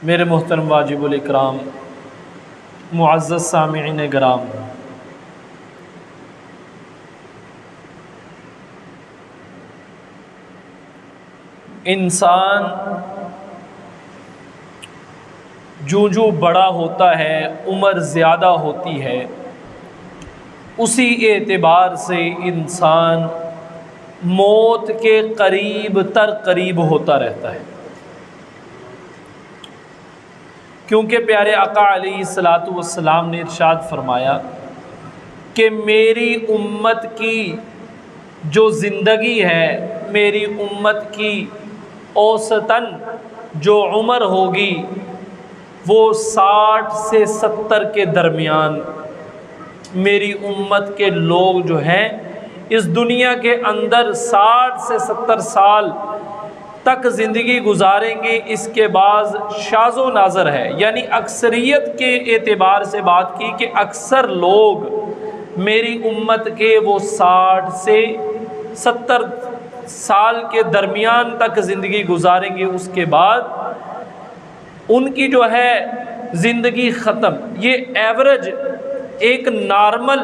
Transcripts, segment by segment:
میرے محترم واجب الاکرام معزز سامعین گرام، انسان جو بڑا ہوتا ہے، عمر زیادہ ہوتی ہے، اسی اعتبار سے انسان موت کے قریب تر قریب ہوتا رہتا ہے، کیونکہ پیارے آقا علیہ الصلاۃ والسلام نے ارشاد فرمایا کہ میری امت کی جو زندگی ہے، میری امت کی اوسطاً جو عمر ہوگی وہ 60 سے 70 کے درمیان میری امت کے لوگ جو ہیں اس دنیا کے اندر 60 سے 70 سال تک زندگی گزاریں گے۔ اس کے بعد شاذ و نادر ہے، یعنی اکثریت کے اعتبار سے بات کی کہ اکثر لوگ میری امت کے وہ 60 سے 70 سال کے درمیان تک زندگی گزاریں گے، اس کے بعد ان کی جو ہے زندگی ختم۔ یہ ایوریج ایک نارمل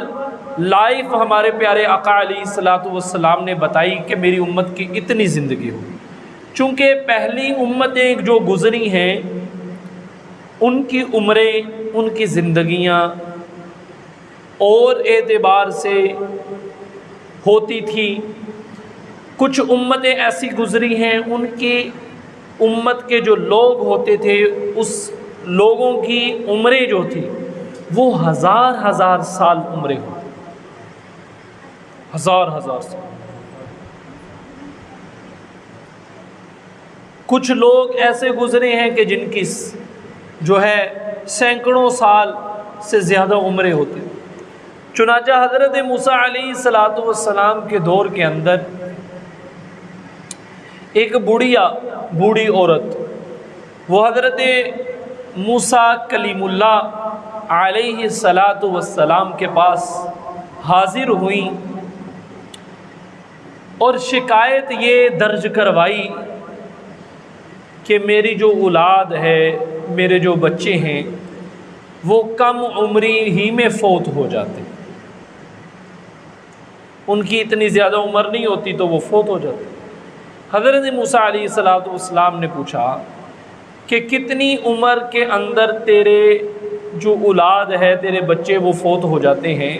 لائف ہمارے پیارے آقا علیہ الصلاۃ والسلام نے بتائی کہ میری امت کی اتنی زندگی ہو۔ چونکہ پہلی امتیں جو گزری ہیں ان کی عمریں، ان کی زندگیاں اور اعتبار سے ہوتی تھی، کچھ امتیں ایسی گزری ہیں ان کی امت کے جو لوگ ہوتے تھے اس لوگوں کی عمریں جو تھی وہ ہزار سال عمریں ہوتی، ہزار سال۔ کچھ لوگ ایسے گزرے ہیں کہ جن کی جو ہے سینکڑوں سال سے زیادہ عمریں ہوتی۔ چنانچہ حضرت موسیٰ علیہ الصلاۃ والسلام کے دور کے اندر ایک بوڑھی عورت، وہ حضرت موسیٰ کلیم اللہ علیہ الصلاۃ والسلام کے پاس حاضر ہوئیں اور شکایت یہ درج کروائی کہ میری جو اولاد ہے، میرے جو بچے ہیں وہ کم عمری ہی میں فوت ہو جاتے، ان کی اتنی زیادہ عمر نہیں ہوتی تو وہ فوت ہو جاتے۔ حضرت موسیٰ علیہ الصلاۃ والسلام نے پوچھا کہ کتنی عمر کے اندر تیرے جو اولاد ہے، تیرے بچے وہ فوت ہو جاتے ہیں؟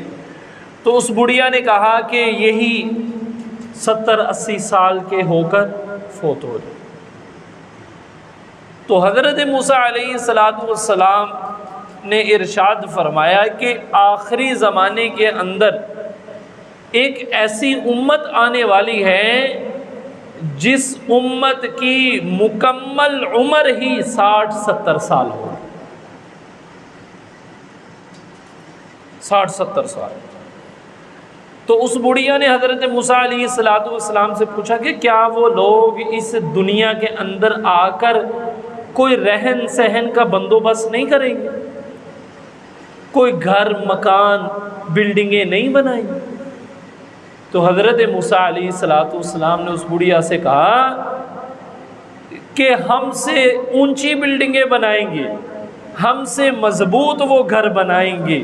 تو اس بڑھیا نے کہا کہ یہی 70-80 سال کے ہو کر فوت ہو جاتے۔ تو حضرت موسیٰ علیہ الصلاۃ والسلام نے ارشاد فرمایا کہ آخری زمانے کے اندر ایک ایسی امت آنے والی ہے جس امت کی مکمل عمر ہی 60-70 سال ہو، 60-70 سال۔ تو اس بڑھیا نے حضرت موسیٰ علیہ الصلاۃ والسلام سے پوچھا کہ کیا وہ لوگ اس دنیا کے اندر آ کر کوئی رہن سہن کا بندوبست نہیں کریں گے، کوئی گھر مکان بلڈنگیں نہیں بنائیں گے؟ تو حضرت موسیٰ علیہ الصلاۃ والسلام نے اس بڑھیا سے کہا کہ ہم سے اونچی بلڈنگیں بنائیں گے، ہم سے مضبوط وہ گھر بنائیں گے۔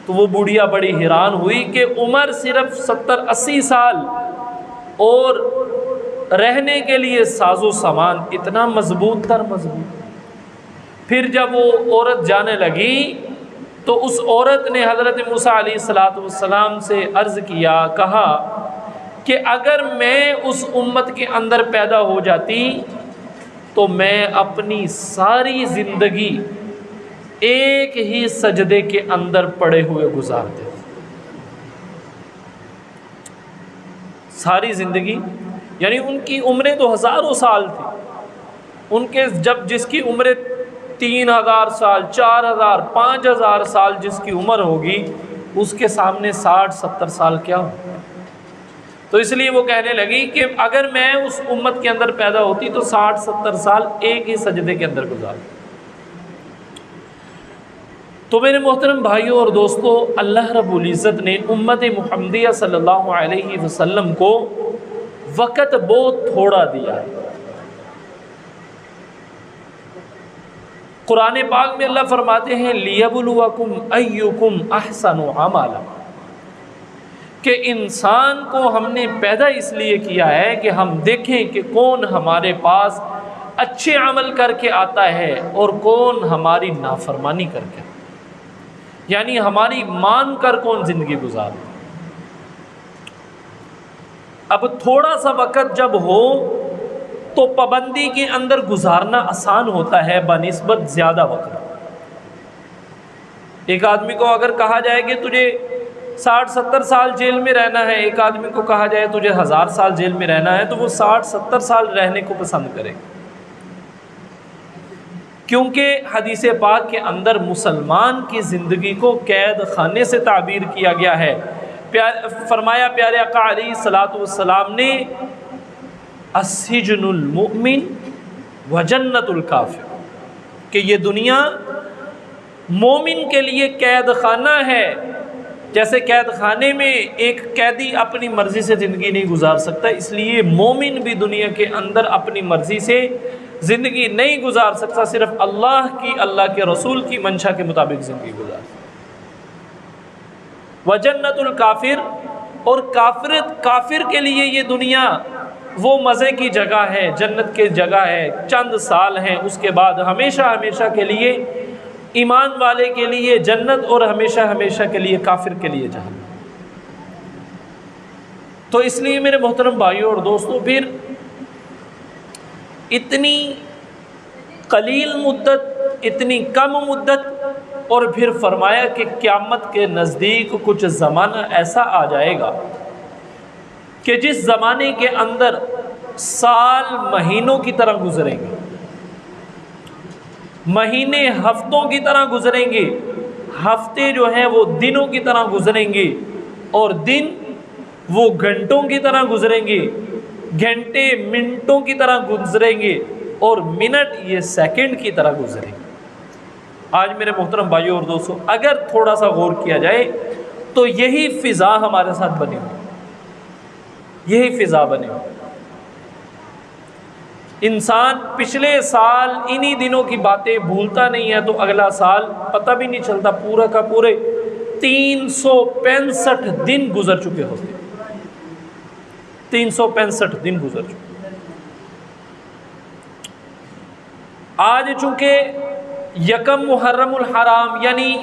تو وہ بڑھیا بڑی حیران ہوئی کہ عمر صرف 70-80 سال اور رہنے کے لیے ساز و سامان اتنا مضبوط تر مضبوط۔ پھر جب وہ عورت جانے لگی تو اس عورت نے حضرت موسیٰ علیہ الصلاۃ والسلام سے عرض کیا، کہا کہ اگر میں اس امت کے اندر پیدا ہو جاتی تو میں اپنی ساری زندگی ایک ہی سجدے کے اندر پڑے ہوئے گزارتے، ساری زندگی، یعنی ان کی عمریں تو ہزاروں سال تھی، ان کے جب جس کی عمریں 3000 سال، 4000، 5000 سال جس کی عمر ہوگی اس کے سامنے 60-70 سال کیا ہو؟ تو اس لیے وہ کہنے لگی کہ اگر میں اس امت کے اندر پیدا ہوتی تو 60-70 سال ایک ہی سجدے کے اندر گزارتی۔ تو میرے محترم بھائیوں اور دوستو، اللہ رب العزت نے امت محمدیہ صلی اللہ علیہ وسلم کو وقت بہت تھوڑا دیا ہے۔ قرآن پاک میں اللہ فرماتے ہیں لیبلوکم ایکم احسن عملا، کہ انسان کو ہم نے پیدا اس لیے کیا ہے کہ ہم دیکھیں کہ کون ہمارے پاس اچھے عمل کر کے آتا ہے اور کون ہماری نافرمانی کر کے، یعنی ہماری مان کر کون زندگی گزارتا۔ اب تھوڑا سا وقت جب ہو تو پابندی کے اندر گزارنا آسان ہوتا ہے بنسبت زیادہ وقت۔ ایک آدمی کو اگر کہا جائے کہ تجھے 60-70 سال جیل میں رہنا ہے، ایک آدمی کو کہا جائے تجھے 1000 سال جیل میں رہنا ہے، تو وہ 60-70 سال رہنے کو پسند کرے، کیونکہ حدیث پاک کے اندر مسلمان کی زندگی کو قید خانے سے تعبیر کیا گیا ہے۔ فرمایا پیارے آقا علیہ الصلوۃ والسلام نے السجن المؤمن وجنت الکافر، کہ یہ دنیا مومن کے لیے قید خانہ ہے، جیسے قید خانے میں ایک قیدی اپنی مرضی سے زندگی نہیں گزار سکتا، اس لیے مومن بھی دنیا کے اندر اپنی مرضی سے زندگی نہیں گزار سکتا، صرف اللہ کی، اللہ کے رسول کی منشا کے مطابق زندگی گزار سکتا۔ وجنت الکافر، اور کافر کے لیے یہ دنیا وہ مزے کی جگہ ہے، جنت کی جگہ ہے، چند سال ہیں، اس کے بعد ہمیشہ ہمیشہ کے لیے ایمان والے کے لیے جنت، اور ہمیشہ ہمیشہ کے لیے کافر کے لیے جہنم۔ تو اس لیے میرے محترم بھائیوں اور دوستوں، پھر اتنی قلیل مدت، اتنی کم مدت، اور پھر فرمایا کہ قیامت کے نزدیک کچھ زمانہ ایسا آ جائے گا کہ جس زمانے کے اندر سال مہینوں کی طرح گزریں گے، مہینے ہفتوں کی طرح گزریں گے، ہفتے جو ہیں وہ دنوں کی طرح گزریں گے، اور دن وہ گھنٹوں کی طرح گزریں گے، گھنٹے منٹوں کی طرح گزریں گے، اور منٹ یہ سیکنڈ کی طرح گزریں گے۔ آج میرے محترم بھائیوں اور دوستوں، اگر تھوڑا سا غور کیا جائے تو یہی فضا ہمارے ساتھ بنی ہوئی، یہی فضا بنی ہوئی۔ انسان پچھلے سال انہی دنوں کی باتیں بھولتا نہیں ہے تو اگلا سال پتہ بھی نہیں چلتا، پورا کا پورے 365 دن گزر چکے ہوتے، 365 دن گزر چکے۔ آج چونکہ یکم محرم الحرام یعنی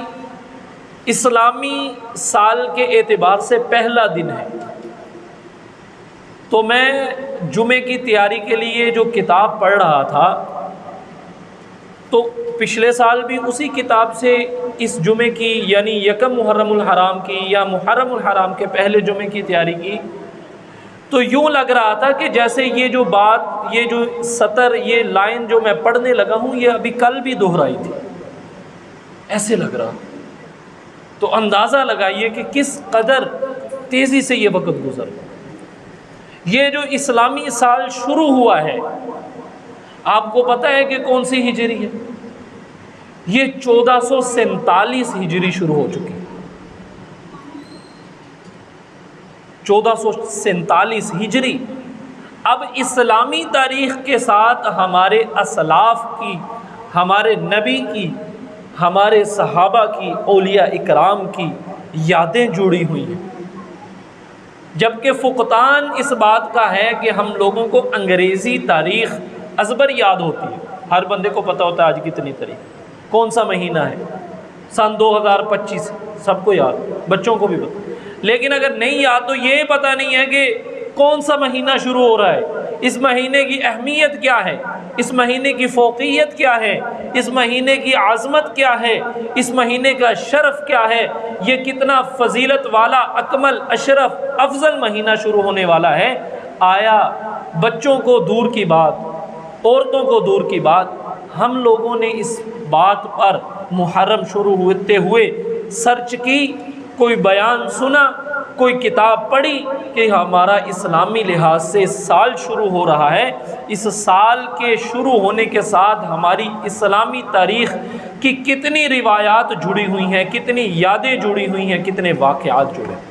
اسلامی سال کے اعتبار سے پہلا دن ہے، تو میں جمعے کی تیاری کے لیے جو کتاب پڑھ رہا تھا تو پچھلے سال بھی اسی کتاب سے اس جمعے کی یعنی یکم محرم الحرام کی یا محرم الحرام کے پہلے جمعے کی تیاری کی، تو یوں لگ رہا تھا کہ جیسے یہ جو بات، یہ جو سطر، یہ لائن جو میں پڑھنے لگا ہوں یہ ابھی کل بھی دہرائی تھی، ایسے لگ رہا۔ تو اندازہ لگائیے کہ کس قدر تیزی سے یہ وقت گزر۔ یہ جو اسلامی سال شروع ہوا ہے، آپ کو پتہ ہے کہ کون سی ہجری ہے؟ یہ 1447 ہجری شروع ہو چکی ہے، 1447 ہجری۔ اب اسلامی تاریخ کے ساتھ ہمارے اسلاف کی، ہمارے نبی کی، ہمارے صحابہ کی، اولیاء اکرام کی یادیں جڑی ہوئی ہیں، جبکہ فقدان اس بات کا ہے کہ ہم لوگوں کو انگریزی تاریخ ازبر یاد ہوتی ہے، ہر بندے کو پتہ ہوتا ہے آج کتنی تاریخ، کون سا مہینہ ہے، سن 2025 سب کو یاد، بچوں کو بھی پتہ، لیکن اگر نہیں یاد تو یہ پتہ نہیں ہے کہ کون سا مہینہ شروع ہو رہا ہے، اس مہینے کی اہمیت کیا ہے، اس مہینے کی فوقیت کیا ہے، اس مہینے کی عظمت کیا ہے، اس مہینے کا شرف کیا ہے، یہ کتنا فضیلت والا، اکمل، اشرف، افضل مہینہ شروع ہونے والا ہے۔ آیا بچوں کو دور کی بات، عورتوں کو دور کی بات، ہم لوگوں نے اس بات پر محرم شروع ہوتے ہوئے سرچ کی، کوئی بیان سنا، کوئی کتاب پڑھی کہ ہمارا اسلامی لحاظ سے سال شروع ہو رہا ہے، اس سال کے شروع ہونے کے ساتھ ہماری اسلامی تاریخ کی کتنی روایات جڑی ہوئی ہیں، کتنی یادیں جڑی ہوئی ہیں، کتنے واقعات جڑے ہیں۔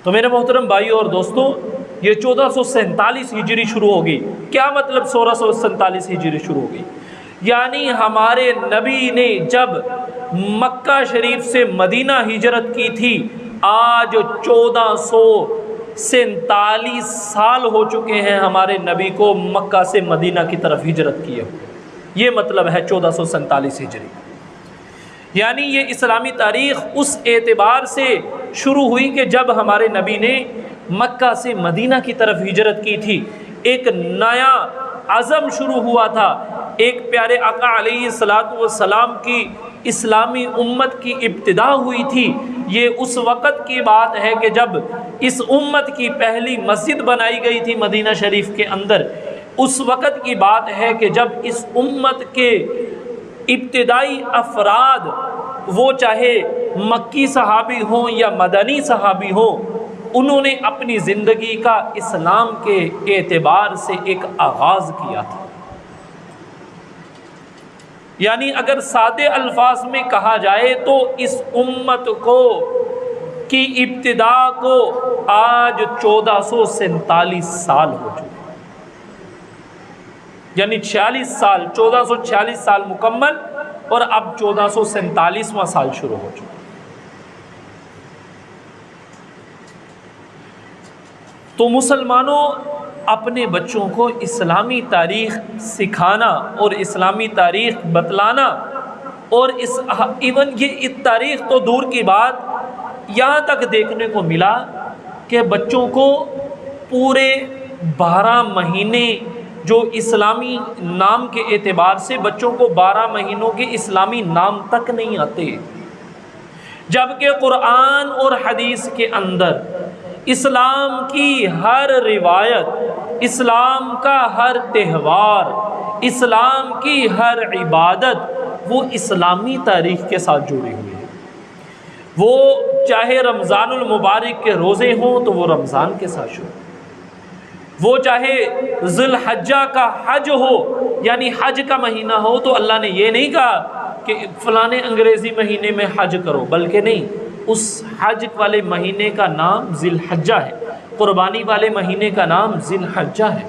تو میرے محترم بھائیوں اور دوستوں، یہ 1447 ہجری شروع ہوگی۔ کیا مطلب 1647 ہجری شروع ہوگی؟ یعنی ہمارے نبی نے جب مکہ شریف سے مدینہ ہجرت کی تھی، آج 1447 سال ہو چکے ہیں ہمارے نبی کو مکہ سے مدینہ کی طرف ہجرت کیے ہوئے۔ یہ مطلب ہے 1447 ہجری۔ یعنی یہ اسلامی تاریخ اس اعتبار سے شروع ہوئی کہ جب ہمارے نبی نے مکہ سے مدینہ کی طرف ہجرت کی تھی، ایک نیا عزم شروع ہوا تھا، ایک پیارے آقا علیہ الصلوۃ والسلام کی اسلامی امت کی ابتدا ہوئی تھی۔ یہ اس وقت کی بات ہے کہ جب اس امت کی پہلی مسجد بنائی گئی تھی مدینہ شریف کے اندر۔ اس وقت کی بات ہے کہ جب اس امت کے ابتدائی افراد، وہ چاہے مکی صحابی ہوں یا مدنی صحابی ہوں، انہوں نے اپنی زندگی کا اسلام کے اعتبار سے ایک آغاز کیا تھا۔ یعنی اگر سادے الفاظ میں کہا جائے تو اس امت کو کی ابتدا کو آج 1447 سال ہو چکے، یعنی 46 سال، 1446 سال مکمل، اور اب 1447واں سال شروع ہو چکا۔ تو مسلمانوں، اپنے بچوں کو اسلامی تاریخ سکھانا اور اسلامی تاریخ بتلانا، اور ایون یہ تاریخ تو دور کی بات، یہاں تک دیکھنے کو ملا کہ بچوں کو پورے 12 مہینے جو اسلامی نام کے اعتبار سے بچوں کو 12 مہینوں کے اسلامی نام تک نہیں آتے، جبکہ قرآن اور حدیث کے اندر اسلام کی ہر روایت، اسلام کا ہر تہوار، اسلام کی ہر عبادت وہ اسلامی تاریخ کے ساتھ جڑی ہوئی ہے۔ وہ چاہے رمضان المبارک کے روزے ہوں تو وہ رمضان کے ساتھ شروع، وہ چاہے ذی الحجہ کا حج ہو، یعنی حج کا مہینہ ہو، تو اللہ نے یہ نہیں کہا کہ فلانے انگریزی مہینے میں حج کرو، بلکہ نہیں، اس حج والے مہینے کا نام ذی الحجہ ہے، قربانی والے مہینے کا نام ذی الحجہ ہے۔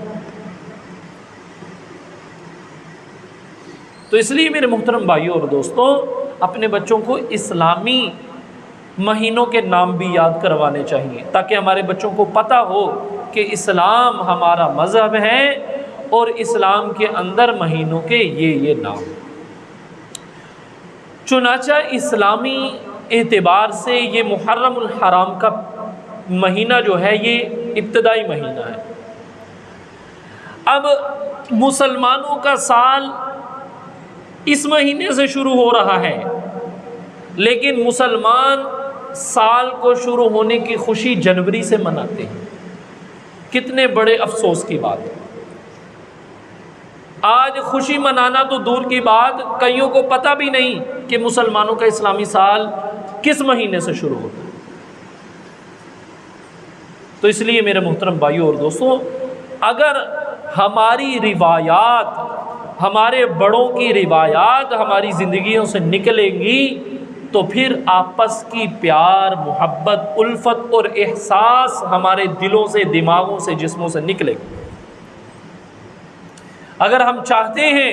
تو اس لیے میرے محترم بھائیوں اور دوستوں، اپنے بچوں کو اسلامی مہینوں کے نام بھی یاد کروانے چاہیے، تاکہ ہمارے بچوں کو پتہ ہو کہ اسلام ہمارا مذہب ہے اور اسلام کے اندر مہینوں کے یہ نام۔ چنانچہ اسلامی اعتبار سے یہ محرم الحرام کا مہینہ جو ہے یہ ابتدائی مہینہ ہے۔ اب مسلمانوں کا سال اس مہینے سے شروع ہو رہا ہے، لیکن مسلمان سال کو شروع ہونے کی خوشی جنوری سے مناتے ہیں۔ کتنے بڑے افسوس کی بات ہے، آج خوشی منانا تو دور کی بات، کئیوں کو پتہ بھی نہیں کہ مسلمانوں کا اسلامی سال کس مہینے سے شروع ہوتا ہے۔ تو اس لیے میرے محترم بھائیوں اور دوستوں، اگر ہماری روایات، ہمارے بڑوں کی روایات ہماری زندگیوں سے نکلیں گی تو پھر آپس کی پیار، محبت، الفت اور احساس ہمارے دلوں سے، دماغوں سے، جسموں سے نکلے گی۔ اگر ہم چاہتے ہیں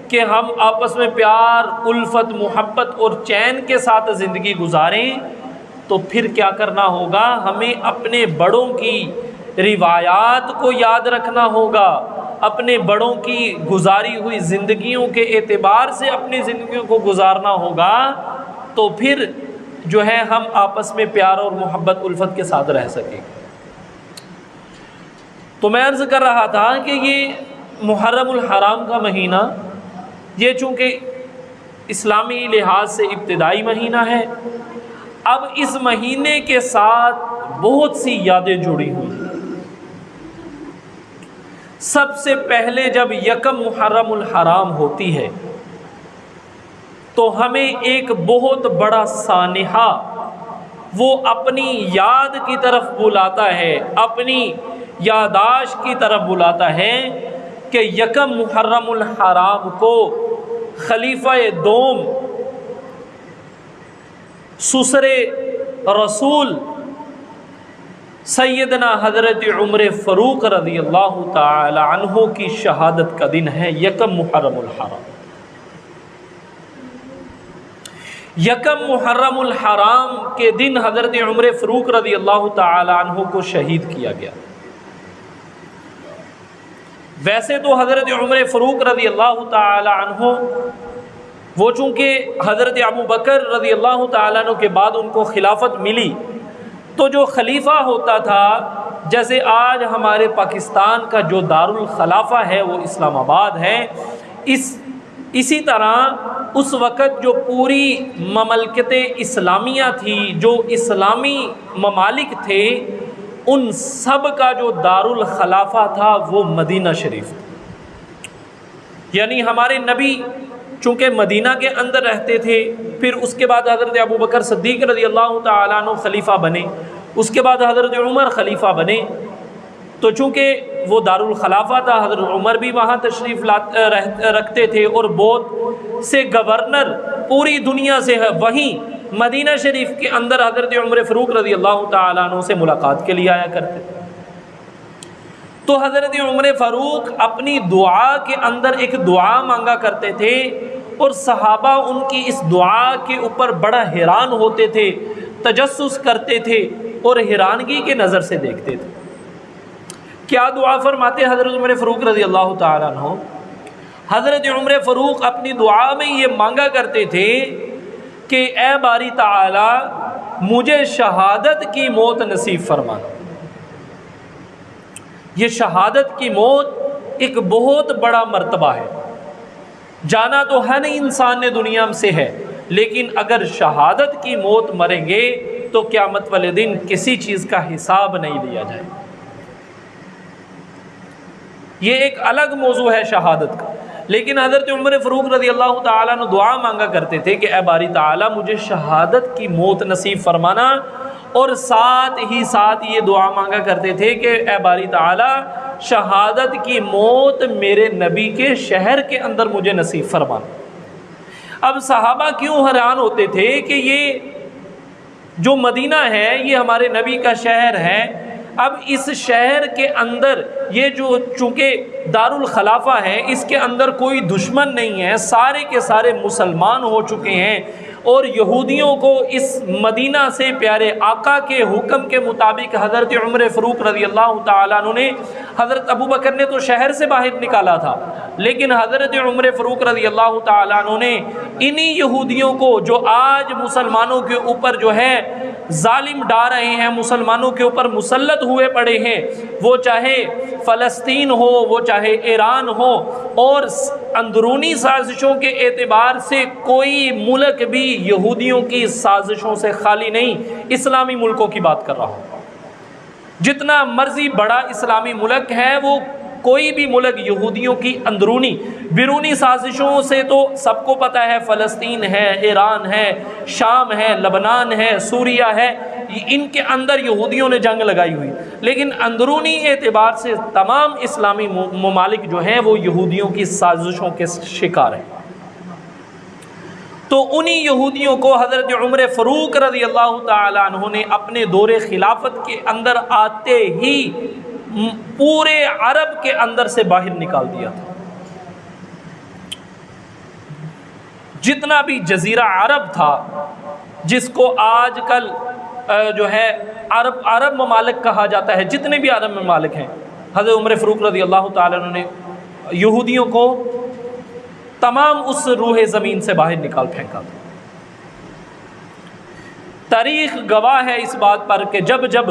کہ ہم آپس میں پیار، الفت، محبت اور چین کے ساتھ زندگی گزاریں تو پھر کیا کرنا ہوگا؟ ہمیں اپنے بڑوں کی روایات کو یاد رکھنا ہوگا، اپنے بڑوں کی گزاری ہوئی زندگیوں کے اعتبار سے اپنی زندگیوں کو گزارنا ہوگا، تو پھر جو ہے ہم آپس میں پیار اور محبت، الفت کے ساتھ رہ سکیں۔ تو میں عرض کر رہا تھا کہ یہ محرم الحرام کا مہینہ، یہ چونکہ اسلامی لحاظ سے ابتدائی مہینہ ہے، اب اس مہینے کے ساتھ بہت سی یادیں جڑی ہوئی ہیں۔ سب سے پہلے جب یکم محرم الحرام ہوتی ہے تو ہمیں ایک بہت بڑا سانحہ وہ اپنی یاد کی طرف بلاتا ہے، اپنی یاداشت کی طرف بلاتا ہے کہ یکم محرم الحرام کو خلیفہ دوم سسر رسول سیدنا حضرت عمر فاروق رضی اللہ تعالی عنہ کی شہادت کا دن ہے یکم محرم الحرام۔ یکم محرم الحرام کے دن حضرت عمر فاروق رضی اللہ تعالی عنہ کو شہید کیا گیا۔ ویسے تو حضرت عمر فاروق رضی اللہ تعالی عنہ وہ چونکہ حضرت ابو بکر رضی اللہ تعالیٰ عنہ کے بعد ان کو خلافت ملی، تو جو خلیفہ ہوتا تھا، جیسے آج ہمارے پاکستان کا جو دارالخلافہ ہے وہ اسلام آباد ہے، اسی طرح اس وقت جو پوری مملکت اسلامیہ تھی، جو اسلامی ممالک تھے، ان سب کا جو دارالخلافہ تھا وہ مدینہ شریف تھا۔ یعنی ہمارے نبی چونکہ مدینہ کے اندر رہتے تھے، پھر اس کے بعد حضرت ابو بکر صدیق رضی اللہ تعالیٰ عنہ خلیفہ بنے، اس کے بعد حضرت عمر خلیفہ بنے، تو چونکہ وہ دارالخلافہ تھا، حضرت عمر بھی وہاں تشریف رکھتے تھے، اور بہت سے گورنر پوری دنیا سے وہیں مدینہ شریف کے اندر حضرت عمر فاروق رضی اللہ تعالیٰ عنہ سے ملاقات کے لیے آیا کرتے تھے۔ تو حضرت عمر فاروق اپنی دعا کے اندر ایک دعا مانگا کرتے تھے، اور صحابہ ان کی اس دعا کے اوپر بڑا حیران ہوتے تھے، تجسس کرتے تھے اور حیرانگی کے نظر سے دیکھتے تھے۔ کیا دعا فرماتے حضرت عمر فاروق رضی اللہ تعالیٰ عنہ؟ حضرت عمر فاروق اپنی دعا میں یہ مانگا کرتے تھے کہ اے باری تعالی مجھے شہادت کی موت نصیب فرمانا۔ یہ شہادت کی موت ایک بہت بڑا مرتبہ ہے، جانا تو ہر انسان نے دنیا سے ہے، لیکن اگر شہادت کی موت مریں گے تو قیامت والے دن کسی چیز کا حساب نہیں لیا جائے۔ یہ ایک الگ موضوع ہے شہادت کا، لیکن حضرت عمر فاروق رضی اللہ تعالیٰ نے دعا مانگا کرتے تھے کہ اے باری تعالیٰ مجھے شہادت کی موت نصیب فرمانا، اور ساتھ ہی ساتھ یہ دعا مانگا کرتے تھے کہ اے باری تعالیٰ شہادت کی موت میرے نبی کے شہر کے اندر مجھے نصیب فرمانا۔ اب صحابہ کیوں حیران ہوتے تھے کہ یہ جو مدینہ ہے یہ ہمارے نبی کا شہر ہے، اب اس شہر کے اندر یہ جو چونکہ دارالخلافہ ہے، اس کے اندر کوئی دشمن نہیں ہے، سارے کے سارے مسلمان ہو چکے ہیں، اور یہودیوں کو اس مدینہ سے پیارے آقا کے حکم کے مطابق حضرت عمر فاروق رضی اللہ تعالیٰ عنہ نے، حضرت ابو بکر نے تو شہر سے باہر نکالا تھا، لیکن حضرت عمر فاروق رضی اللہ تعالیٰ عنہ نے انہی یہودیوں کو جو آج مسلمانوں کے اوپر جو ہے ظالم ڈا رہے ہیں، مسلمانوں کے اوپر مسلط ہوئے پڑے ہیں، وہ چاہے فلسطین ہو، وہ چاہے ایران ہو، اور اندرونی سازشوں کے اعتبار سے کوئی ملک بھی یہودیوں کی سازشوں سے خالی نہیں، اسلامی ملکوں کی بات کر رہا ہوں۔ جتنا مرضی بڑا اسلامی ملک ہے، وہ کوئی بھی ملک یہودیوں کی اندرونی بیرونی سازشوں سے تو سب کو پتہ ہے، فلسطین ہے، ایران ہے، شام ہے، لبنان ہے، سوریہ ہے، ان کے اندر یہودیوں نے جنگ لگائی ہوئی، لیکن اندرونی اعتبار سے تمام اسلامی ممالک جو ہیں وہ یہودیوں کی سازشوں کے شکار ہیں۔ تو انہی یہودیوں کو حضرت عمر فاروق رضی اللہ تعالیٰ عنہ نے اپنے دور خلافت کے اندر آتے ہی پورے عرب کے اندر سے باہر نکال دیا تھا۔ جتنا بھی جزیرہ عرب تھا، جس کو آج کل جو ہے عرب ممالک کہا جاتا ہے، جتنے بھی عرب ممالک ہیں، حضرت عمر فاروق رضی اللہ تعالیٰ عنہ نے یہودیوں کو تمام اس روح زمین سے باہر نکال پھینکا تھا۔ تاریخ گواہ ہے اس بات پر کہ جب جب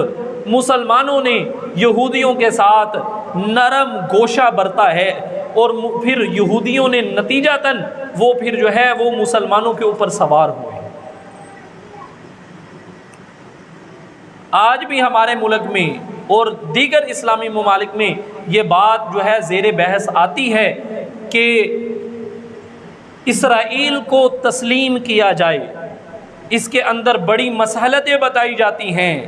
مسلمانوں نے یہودیوں کے ساتھ نرم گوشہ برتا ہے، اور پھر یہودیوں نے نتیجتاً وہ پھر جو ہے وہ مسلمانوں کے اوپر سوار ہوئے۔ آج بھی ہمارے ملک میں اور دیگر اسلامی ممالک میں یہ بات جو ہے زیر بحث آتی ہے کہ اسرائیل کو تسلیم کیا جائے، اس کے اندر بڑی مصلحتیں بتائی جاتی ہیں،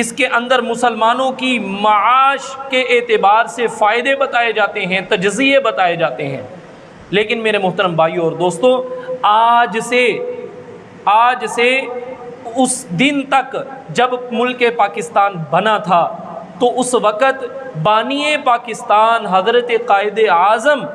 اس کے اندر مسلمانوں کی معاش کے اعتبار سے فائدے بتائے جاتے ہیں، تجزیے بتائے جاتے ہیں، لیکن میرے محترم بھائیوں اور دوستوں، آج سے اس دن تک جب ملک پاکستان بنا تھا تو اس وقت بانی پاکستان حضرت قائد اعظم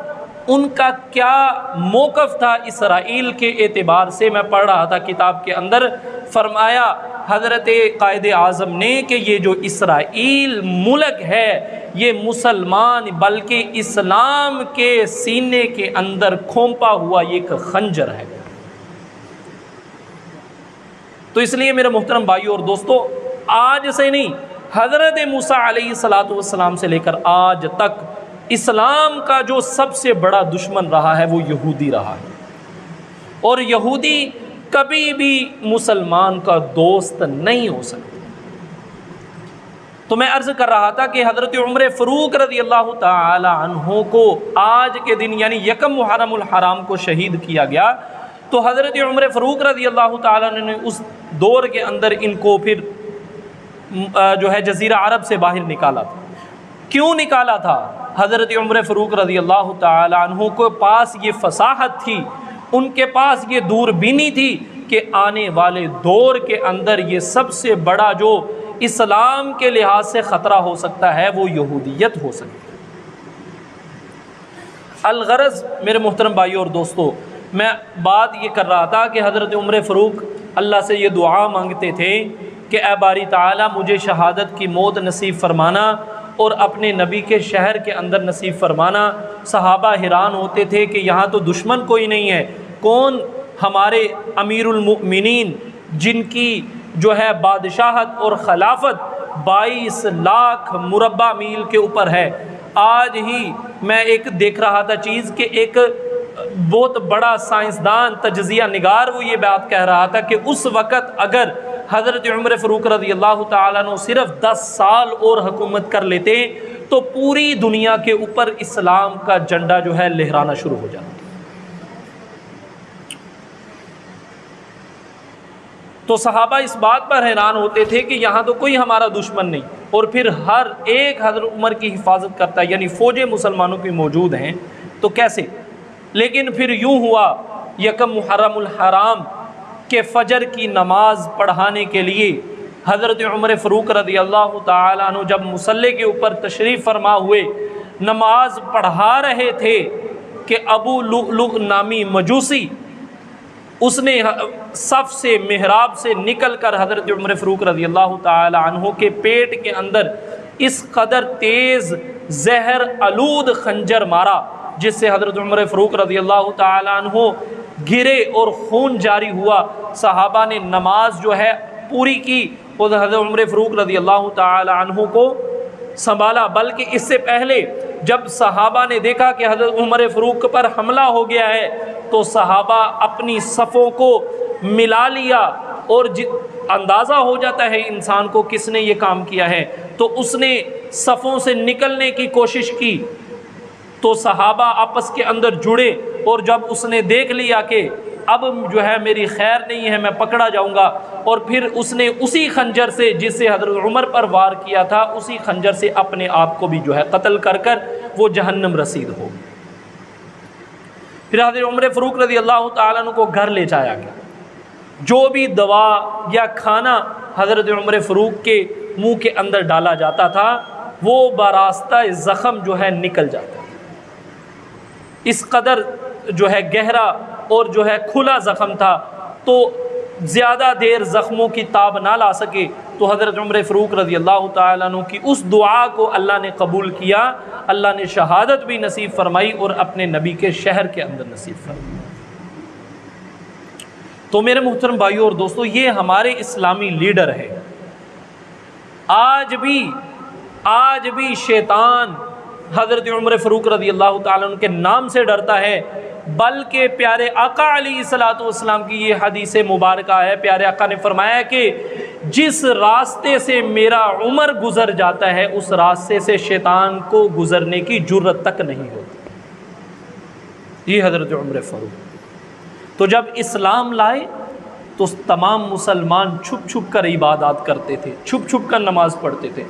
ان کا کیا موقف تھا اسرائیل کے اعتبار سے. میں پڑھ رہا تھا کتاب کے اندر، فرمایا حضرت قائد اعظم نے کہ یہ جو اسرائیل ملک ہے یہ مسلمان بلکہ اسلام کے سینے کے اندر کھونپا ہوا یہ ایک خنجر ہے. تو اس لیے میرے محترم بھائیو اور دوستو، آج سے نہیں، حضرت موسیٰ علیہ السلام سے لے کر آج تک اسلام کا جو سب سے بڑا دشمن رہا ہے وہ یہودی رہا ہے، اور یہودی کبھی بھی مسلمان کا دوست نہیں ہو سکتا. تو میں عرض کر رہا تھا کہ حضرت عمر فاروق رضی اللہ تعالی عنہ کو آج کے دن یعنی یکم محرم الحرام کو شہید کیا گیا. تو حضرت عمر فاروق رضی اللہ تعالی عنہ نے اس دور کے اندر ان کو پھر جو ہے جزیرہ عرب سے باہر نکالا تھا. کیوں نکالا تھا؟ حضرت عمر فاروق رضی اللہ تعالی عنہ کو پاس یہ فصاحت تھی، ان کے پاس یہ دوربینی تھی کہ آنے والے دور کے اندر یہ سب سے بڑا جو اسلام کے لحاظ سے خطرہ ہو سکتا ہے وہ یہودیت ہو سکتی ہے. الغرض میرے محترم بھائیو اور دوستو، میں بات یہ کر رہا تھا کہ حضرت عمر فاروق اللہ سے یہ دعا مانگتے تھے کہ اے باری تعالیٰ مجھے شہادت کی موت نصیب فرمانا اور اپنے نبی کے شہر کے اندر نصیب فرمانا. صحابہ حیران ہوتے تھے کہ یہاں تو دشمن کوئی نہیں ہے، کون ہمارے امیر المؤمنین جن کی جو ہے بادشاہت اور خلافت 22 لاکھ مربع میل کے اوپر ہے. آج ہی میں ایک دیکھ رہا تھا چیز کہ ایک بہت بڑا سائنسدان تجزیہ نگار وہ یہ بات کہہ رہا تھا کہ اس وقت اگر حضرت عمر فاروق رضی اللہ تعالیٰ عنہ صرف 10 سال اور حکومت کر لیتے تو پوری دنیا کے اوپر اسلام کا جھنڈا جو ہے لہرانا شروع ہو جاتا. تو صحابہ اس بات پر حیران ہوتے تھے کہ یہاں تو کوئی ہمارا دشمن نہیں، اور پھر ہر ایک حضرت عمر کی حفاظت کرتا ہے، یعنی فوجیں مسلمانوں کی موجود ہیں تو کیسے. لیکن پھر یوں ہوا یکم محرم الحرام کہ فجر کی نماز پڑھانے کے لیے حضرت عمر فاروق رضی اللہ تعالیٰ عنہ جب مصلی کے اوپر تشریف فرما ہوئے نماز پڑھا رہے تھے کہ ابو لؤلؤ نامی مجوسی اس نے صف سے محراب سے نکل کر حضرت عمر فاروق رضی اللہ تعالیٰ عنہ کے پیٹ کے اندر اس قدر تیز زہر آلود خنجر مارا جس سے حضرت عمر فاروق رضی اللہ تعالیٰ عنہ گرے اور خون جاری ہوا. صحابہ نے نماز جو ہے پوری کی اور حضرت عمر فاروق رضی اللہ تعالیٰ عنہ کو سنبھالا. بلکہ اس سے پہلے جب صحابہ نے دیکھا کہ حضرت عمر فاروق پر حملہ ہو گیا ہے تو صحابہ اپنی صفوں کو ملا لیا، اور اندازہ ہو جاتا ہے انسان کو کس نے یہ کام کیا ہے. تو اس نے صفوں سے نکلنے کی کوشش کی تو صحابہ آپس کے اندر جڑے، اور جب اس نے دیکھ لیا کہ اب جو ہے میری خیر نہیں ہے میں پکڑا جاؤں گا، اور پھر اس نے اسی خنجر سے جس سے حضرت عمر پر وار کیا تھا اسی خنجر سے اپنے آپ کو بھی جو ہے قتل کر کر وہ جہنم رسید ہو. پھر حضرت عمر فاروق رضی اللہ تعالیٰ عنہ کو گھر لے جایا گیا. جو بھی دوا یا کھانا حضرت عمر فاروق کے منہ کے اندر ڈالا جاتا تھا وہ براستہ زخم جو ہے نکل جاتا. اس قدر جو ہے گہرا اور جو ہے کھلا زخم تھا تو زیادہ دیر زخموں کی تاب نہ لا سکے، تو حضرت عمر فاروق رضی اللہ تعالیٰ عنہ کی اس دعا کو اللہ نے قبول کیا. اللہ نے شہادت بھی نصیب فرمائی اور اپنے نبی کے شہر کے اندر نصیب فرمائی. تو میرے محترم بھائیوں اور دوستو، یہ ہمارے اسلامی لیڈر ہے. آج بھی شیطان حضرت عمر فاروق رضی اللہ تعالیٰ عنہ کے نام سے ڈرتا ہے، بلکہ پیارے آقا علیہ السلام کی یہ حدیث مبارکہ ہے. پیارے آقا نے فرمایا کہ جس راستے سے میرا عمر گزر جاتا ہے اس راستے سے شیطان کو گزرنے کی جرت تک نہیں ہوتی. یہ حضرت عمر فاروق. تو جب اسلام لائے تو تمام مسلمان چھپ چھپ کر عبادات کرتے تھے، چھپ چھپ کر نماز پڑھتے تھے.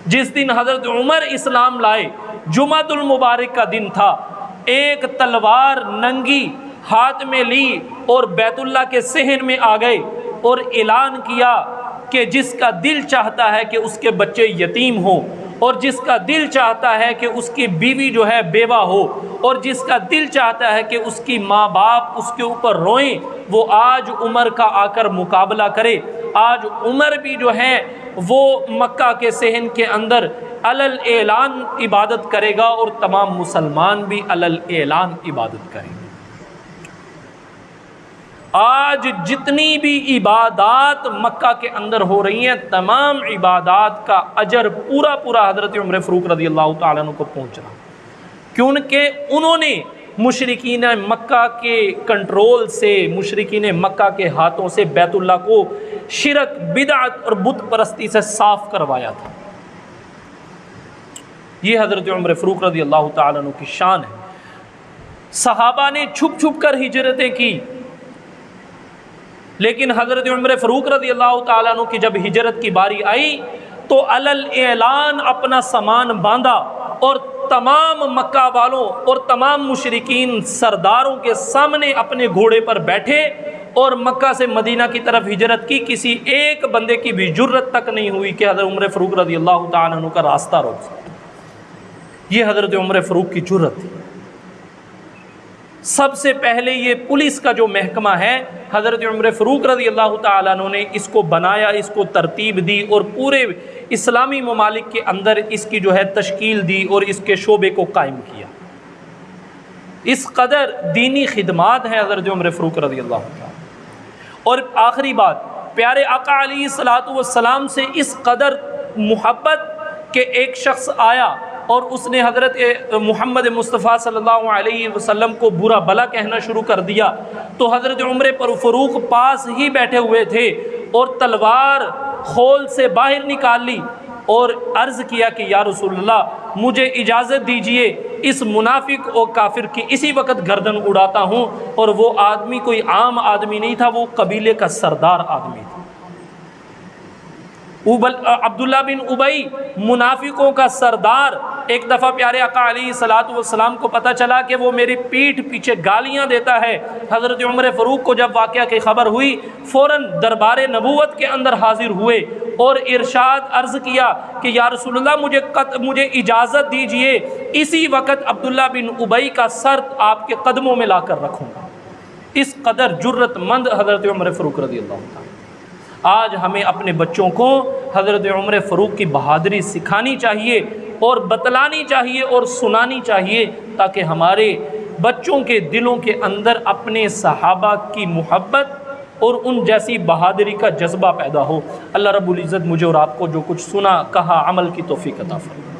جس دن حضرت عمر اسلام لائے جمعۃ المبارک کا دن تھا، ایک تلوار ننگی ہاتھ میں لی اور بیت اللہ کے صحن میں آ گئے. اور اعلان کیا کہ جس کا دل چاہتا ہے کہ اس کے بچے یتیم ہوں، اور جس کا دل چاہتا ہے کہ اس کی بیوی جو ہے بیوہ ہو، اور جس کا دل چاہتا ہے کہ اس کی ماں باپ اس کے اوپر روئیں، وہ آج عمر کا آ کر مقابلہ کرے۔ آج عمر بھی جو ہے وہ مکہ کے صحن کے اندر علل اعلان عبادت کرے گا، اور تمام مسلمان بھی علل اعلان عبادت کریں گے۔ آج جتنی بھی عبادات مکہ کے اندر ہو رہی ہیں، تمام عبادات کا اجر پورا پورا حضرت عمر فاروق رضی اللہ تعالیٰ عنہ کو پہنچ رہا، کیونکہ انہوں نے مشرکین مکہ کے کنٹرول سے، مشرکین مکہ کے ہاتھوں سے بیت اللہ کو شرک، بدعت اور بت پرستی سے صاف کروایا تھا۔ یہ حضرت عمر فاروق رضی اللہ تعالیٰ عنہ کی شان ہے۔ صحابہ نے چھپ چھپ کر ہجرتیں کی، لیکن حضرت عمر فاروق رضی اللہ تعالیٰ عنہ کی جب ہجرت کی باری آئی تو علل اعلان اپنا سامان باندھا، اور تمام مکہ والوں اور تمام مشرکین سرداروں کے سامنے اپنے گھوڑے پر بیٹھے اور مکہ سے مدینہ کی طرف ہجرت کی۔ کسی ایک بندے کی بھی جرت تک نہیں ہوئی کہ حضرت عمر فاروق رضی اللہ تعالیٰ عنہ کا راستہ روک سکے۔ یہ حضرت عمر فاروق کی جرت تھی۔ سب سے پہلے یہ پولیس کا جو محکمہ ہے، حضرت عمر فاروق رضی اللہ تعالیٰ عنہ نے اس کو بنایا، اس کو ترتیب دی، اور پورے اسلامی ممالک کے اندر اس کی جو ہے تشکیل دی اور اس کے شعبے کو قائم کیا۔ اس قدر دینی خدمات ہیں حضرت عمر فاروق رضی اللہ تعالیٰ۔ اور آخری بات، پیارے آقا علیہ الصلوۃ والسلام سے اس قدر محبت کہ ایک شخص آیا اور اس نے حضرت محمد مصطفیٰ صلی اللہ علیہ وسلم کو برا بلا کہنا شروع کر دیا، تو حضرت عمر فاروق پاس ہی بیٹھے ہوئے تھے اور تلوار خول سے باہر نکال لی اور عرض کیا کہ یا رسول اللہ مجھے اجازت دیجئے، اس منافق اور کافر کی اسی وقت گردن اڑاتا ہوں۔ اور وہ آدمی کوئی عام آدمی نہیں تھا، وہ قبیلے کا سردار آدمی تھا، عبداللہ بن ابی، منافقوں کا سردار۔ ایک دفعہ پیارے آقا علیہ الصلوۃ والسلام کو پتہ چلا کہ وہ میری پیٹھ پیچھے گالیاں دیتا ہے۔ حضرت عمر فاروق کو جب واقعہ کی خبر ہوئی، فوراً دربار نبوت کے اندر حاضر ہوئے اور ارشاد عرض کیا کہ یا رسول اللہ مجھے اجازت دیجئے، اسی وقت عبداللہ بن ابی کا سر آپ کے قدموں میں لا کر رکھوں گا۔ اس قدر جرت مند حضرت عمر فاروق رضی اللہ عنہ۔ آج ہمیں اپنے بچوں کو حضرت عمر فاروق کی بہادری سکھانی چاہیے اور بتلانی چاہیے اور سنانی چاہیے، تاکہ ہمارے بچوں کے دلوں کے اندر اپنے صحابہ کی محبت اور ان جیسی بہادری کا جذبہ پیدا ہو۔ اللہ رب العزت مجھے اور آپ کو جو کچھ سنا کہا عمل کی توفیق عطا فرمائے۔